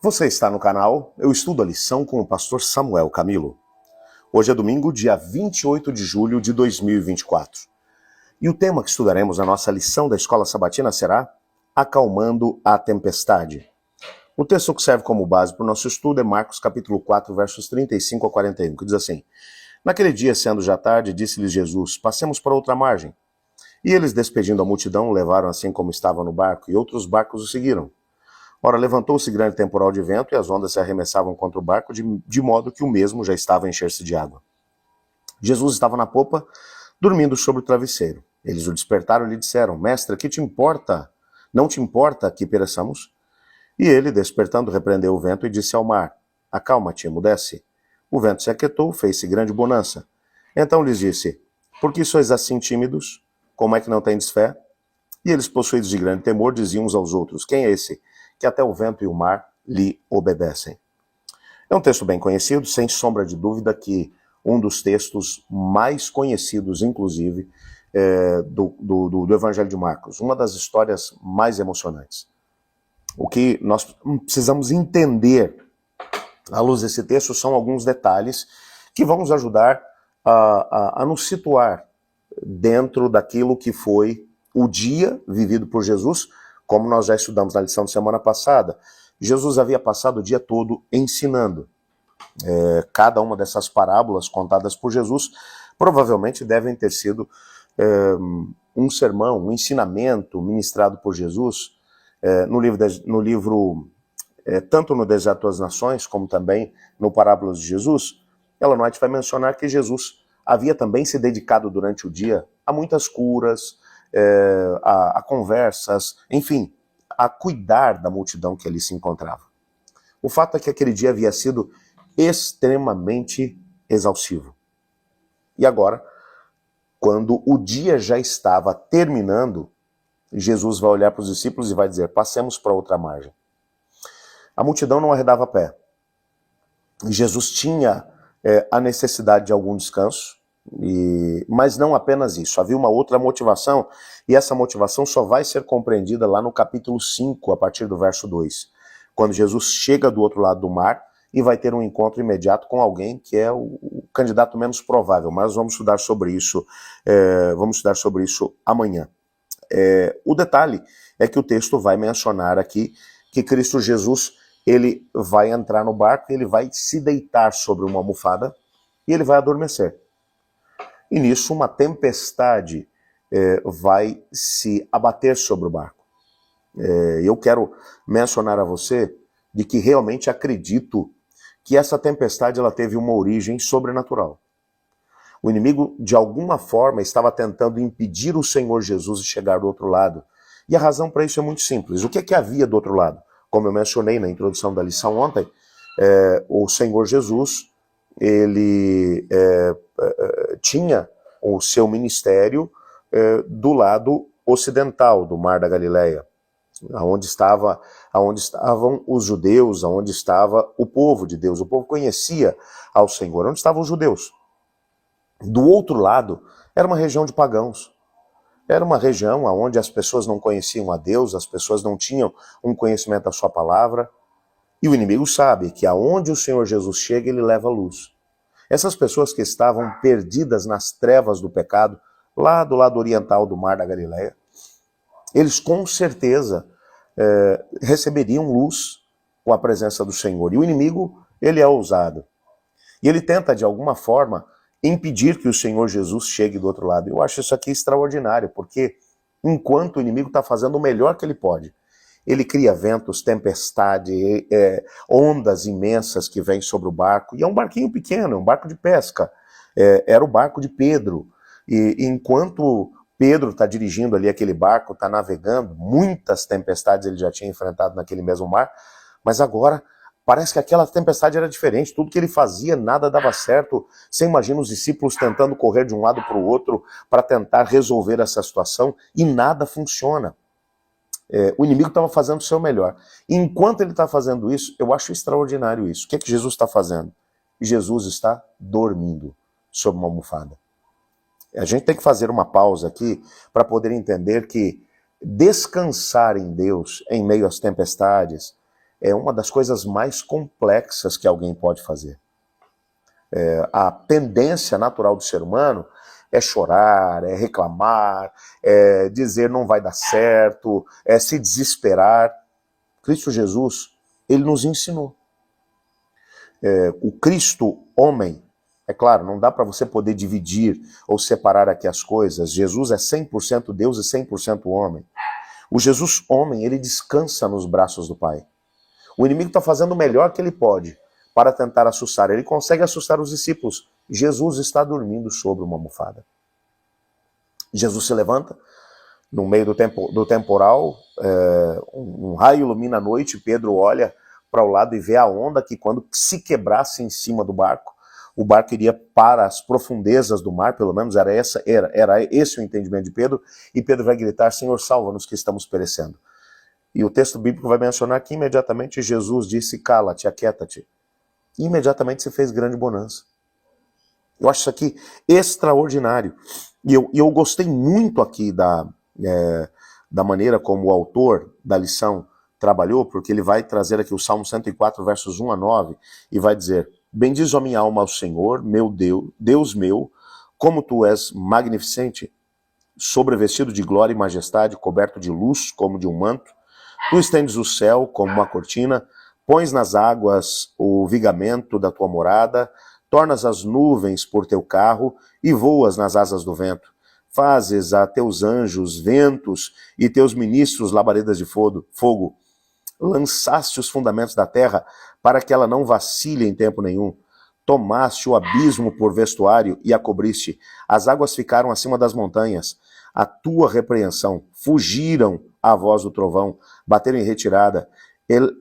Você está no canal Eu Estudo a Lição com o pastor Samuel Camilo. Hoje é domingo, dia 28 de julho de 2024. E o tema que estudaremos na nossa lição da Escola Sabatina será Acalmando a Tempestade. O texto que serve como base para o nosso estudo é Marcos capítulo 4, versos 35 a 41, que diz assim: Naquele dia, sendo já tarde, disse-lhes Jesus, passemos para outra margem. E eles, despedindo a multidão, o levaram assim como estava no barco, e outros barcos o seguiram. Ora, levantou-se grande temporal de vento, e as ondas se arremessavam contra o barco, de modo que o mesmo já estava a encher-se de água. Jesus estava na popa, dormindo sobre o travesseiro. Eles o despertaram e lhe disseram: Mestre, que te importa? Não te importa que pereçamos? E ele, despertando, repreendeu o vento e disse ao mar: Acalma-te, emudece. O vento se aquietou, fez-se grande bonança. Então lhes disse: Por que sois assim tímidos? Como é que não tendes fé? E eles, possuídos de grande temor, diziam uns aos outros: Quem é esse que até o vento e o mar lhe obedecem? É um texto bem conhecido, sem sombra de dúvida que um dos textos mais conhecidos, inclusive, do Evangelho de Marcos. Uma das histórias mais emocionantes. O que nós precisamos entender à luz desse texto são alguns detalhes que vão nos ajudar a nos situar dentro daquilo que foi o dia vivido por Jesus, como nós já estudamos na lição de semana passada. Jesus havia passado o dia todo ensinando. Cada uma dessas parábolas contadas por Jesus provavelmente devem ter sido um sermão, um ensinamento ministrado por Jesus no livro tanto no Deserto das Nações, como também no Parábolas de Jesus. Ellen White vai mencionar que Jesus havia também se dedicado durante o dia a muitas curas, a conversas, enfim, a cuidar da multidão que ali se encontrava. O fato é que aquele dia havia sido extremamente exaustivo. E agora, quando o dia já estava terminando, Jesus vai olhar para os discípulos e vai dizer: passemos para outra margem. A multidão não arredava pé. Jesus tinha a necessidade de algum descanso, mas não apenas isso. Havia uma outra motivação, e essa motivação só vai ser compreendida lá no capítulo 5, a partir do verso 2, quando Jesus chega do outro lado do mar e vai ter um encontro imediato com alguém que é o candidato menos provável, mas vamos estudar sobre isso, amanhã. O detalhe é que o texto vai mencionar aqui que Cristo Jesus, ele vai entrar no barco, ele vai se deitar sobre uma almofada e ele vai adormecer. E nisso uma tempestade vai se abater sobre o barco. Eu quero mencionar a você de que realmente acredito que essa tempestade ela teve uma origem sobrenatural. O inimigo, de alguma forma, estava tentando impedir o Senhor Jesus de chegar do outro lado. E a razão para isso é muito simples. O que é que havia do outro lado? Como eu mencionei na introdução da lição ontem, o Senhor Jesus, ele tinha o seu ministério do lado ocidental do Mar da Galileia, onde estavam os judeus, onde estava o povo de Deus. O povo conhecia ao Senhor. Onde estavam os judeus? Do outro lado, era uma região de pagãos. Era uma região onde as pessoas não conheciam a Deus, as pessoas não tinham um conhecimento da sua palavra. E o inimigo sabe que aonde o Senhor Jesus chega, ele leva luz. Essas pessoas que estavam perdidas nas trevas do pecado, lá do lado oriental do Mar da Galileia, eles com certeza receberiam luz com a presença do Senhor. E o inimigo, ele é ousado. E ele tenta, de alguma forma, impedir que o Senhor Jesus chegue do outro lado. Eu acho isso aqui extraordinário, porque enquanto o inimigo está fazendo o melhor que ele pode, ele cria ventos, tempestade, ondas imensas que vêm sobre o barco, e é um barquinho pequeno, é um barco de pesca, era o barco de Pedro, e enquanto Pedro está dirigindo ali aquele barco, está navegando, muitas tempestades ele já tinha enfrentado naquele mesmo mar, mas agora parece que aquela tempestade era diferente, tudo que ele fazia, nada dava certo. Você imagina os discípulos tentando correr de um lado para o outro para tentar resolver essa situação e nada funciona. O inimigo estava fazendo o seu melhor. E enquanto ele está fazendo isso, eu acho extraordinário isso. O que é que Jesus está fazendo? Jesus está dormindo sob uma almofada. A gente tem que fazer uma pausa aqui para poder entender que descansar em Deus em meio às tempestades é uma das coisas mais complexas que alguém pode fazer. A tendência natural do ser humano é chorar, é reclamar, é dizer não vai dar certo, é se desesperar. Cristo Jesus, ele nos ensinou. O Cristo homem, é claro, não dá para você poder dividir ou separar aqui as coisas. Jesus é 100% Deus e 100% homem. O Jesus homem, ele descansa nos braços do Pai. O inimigo está fazendo o melhor que ele pode para tentar assustar. Ele consegue assustar os discípulos. Jesus está dormindo sobre uma almofada. Jesus se levanta, no meio do temporal, um raio ilumina a noite, Pedro olha para o lado e vê a onda que quando se quebrasse em cima do barco, o barco iria para as profundezas do mar, pelo menos era esse o entendimento de Pedro, e Pedro vai gritar, Senhor, salva-nos que estamos perecendo. E o texto bíblico vai mencionar que imediatamente Jesus disse, cala-te, aquieta-te. E imediatamente se fez grande bonança. Eu acho isso aqui extraordinário. E eu gostei muito aqui da maneira como o autor da lição trabalhou, porque ele vai trazer aqui o Salmo 104, versos 1 a 9, e vai dizer, bendiz a minha alma ao Senhor, meu Deus, Deus meu, como tu és magnificente, sobrevestido de glória e majestade, coberto de luz como de um manto. Tu estendes o céu como uma cortina, pões nas águas o vigamento da tua morada, tornas as nuvens por teu carro e voas nas asas do vento. Fazes a teus anjos ventos e teus ministros labaredas de fogo. Lançaste os fundamentos da terra para que ela não vacile em tempo nenhum. Tomaste o abismo por vestuário e a cobriste. As águas ficaram acima das montanhas. A tua repreensão. Fugiram à voz do trovão. Bateram em retirada.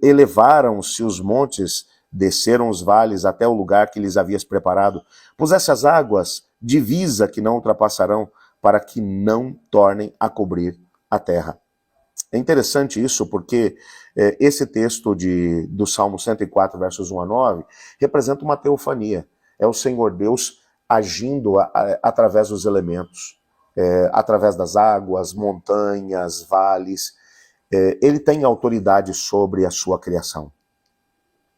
Elevaram-se os montes. Desceram os vales até o lugar que lhes havias preparado. Puseste as águas, divisa que não ultrapassarão, para que não tornem a cobrir a terra. É interessante isso porque esse texto do Salmo 104, versos 1 a 9, representa uma teofania. É o Senhor Deus agindo através dos elementos, através das águas, montanhas, vales. Ele tem autoridade sobre a sua criação.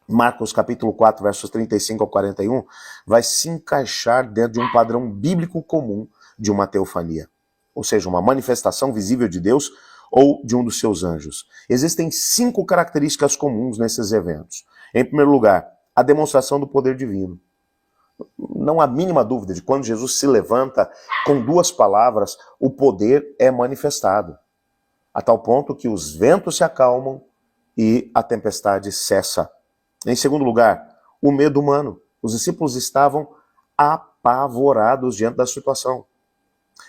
Marcos capítulo 4, versos 35 ao 41, vai se encaixar dentro de um padrão bíblico comum de uma teofania. Ou seja, uma manifestação visível de Deus ou de um dos seus anjos. Existem 5 características comuns nesses eventos. Em primeiro lugar, a demonstração do poder divino. Não há mínima dúvida de quando Jesus se levanta, com 2 palavras, o poder é manifestado. A tal ponto que os ventos se acalmam e a tempestade cessa. Em segundo lugar, o medo humano. Os discípulos estavam apavorados diante da situação.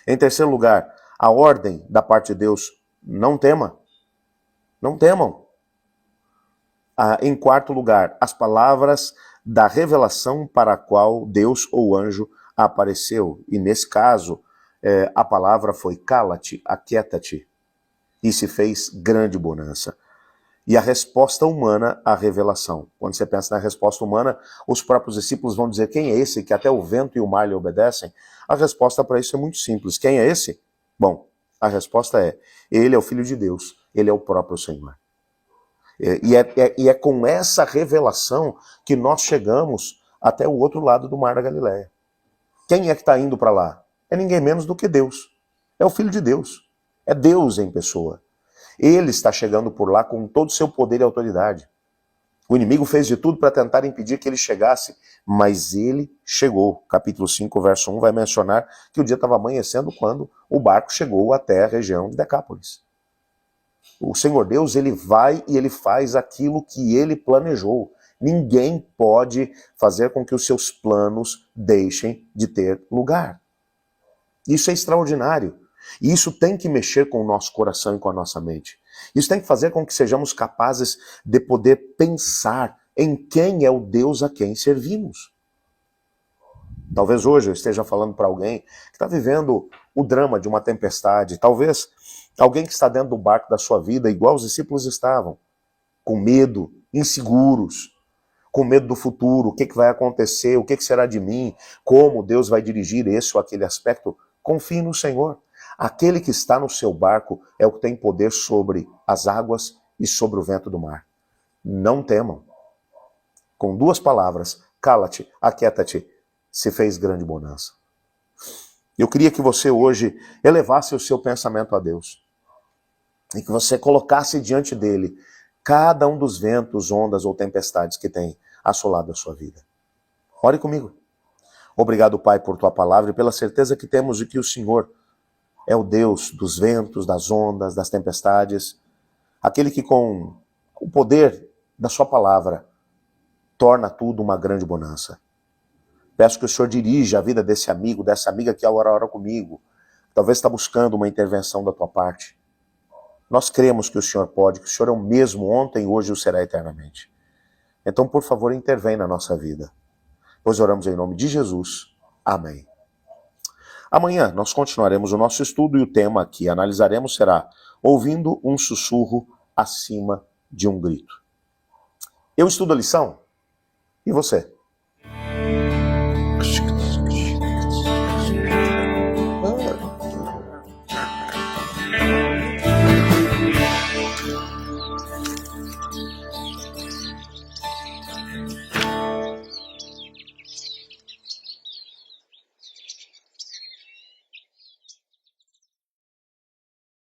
Em terceiro lugar, a ordem da parte de Deus. Não tema. Não temam. Em quarto lugar, as palavras da revelação para a qual Deus ou anjo apareceu. E nesse caso, a palavra foi cala-te, aquieta-te. E se fez grande bonança. E a resposta humana à revelação. Quando você pensa na resposta humana, os próprios discípulos vão dizer, quem é esse que até o vento e o mar lhe obedecem? A resposta para isso é muito simples. Quem é esse? Bom, a resposta é, ele é o Filho de Deus, ele é o próprio Senhor. E é com essa revelação que nós chegamos até o outro lado do Mar da Galileia. Quem é que está indo para lá? É ninguém menos do que Deus. É o Filho de Deus. É Deus em pessoa. Ele está chegando por lá com todo o seu poder e autoridade. O inimigo fez de tudo para tentar impedir que ele chegasse, mas ele chegou. Capítulo 5, verso 1 vai mencionar que o dia estava amanhecendo quando o barco chegou até a região de Decápolis. O Senhor Deus, ele vai e ele faz aquilo que ele planejou. Ninguém pode fazer com que os seus planos deixem de ter lugar. Isso é extraordinário. E isso tem que mexer com o nosso coração e com a nossa mente. Isso tem que fazer com que sejamos capazes de poder pensar em quem é o Deus a quem servimos. Talvez hoje eu esteja falando para alguém que está vivendo o drama de uma tempestade. Talvez alguém que está dentro do barco da sua vida, igual os discípulos estavam, com medo, inseguros, com medo do futuro, o que vai acontecer, o que será de mim, como Deus vai dirigir esse ou aquele aspecto. Confie no Senhor. Aquele que está no seu barco é o que tem poder sobre as águas e sobre o vento do mar. Não temam. Com duas palavras, cala-te, aquieta-te, se fez grande bonança. Eu queria que você hoje elevasse o seu pensamento a Deus e que você colocasse diante dele cada um dos ventos, ondas ou tempestades que tem assolado a sua vida. Ore comigo. Obrigado, Pai, por tua palavra e pela certeza que temos de que o Senhor é o Deus dos ventos, das ondas, das tempestades, aquele que com o poder da sua palavra torna tudo uma grande bonança. Peço que o Senhor dirija a vida desse amigo, dessa amiga que ora comigo. Talvez está buscando uma intervenção da tua parte. Nós cremos que o Senhor pode, que o Senhor é o mesmo ontem, hoje e o será eternamente. Então, por favor, intervém na nossa vida. Pois oramos em nome de Jesus. Amém. Amanhã nós continuaremos o nosso estudo e o tema que analisaremos será ouvindo um sussurro acima de um grito. Eu estudo a lição e você?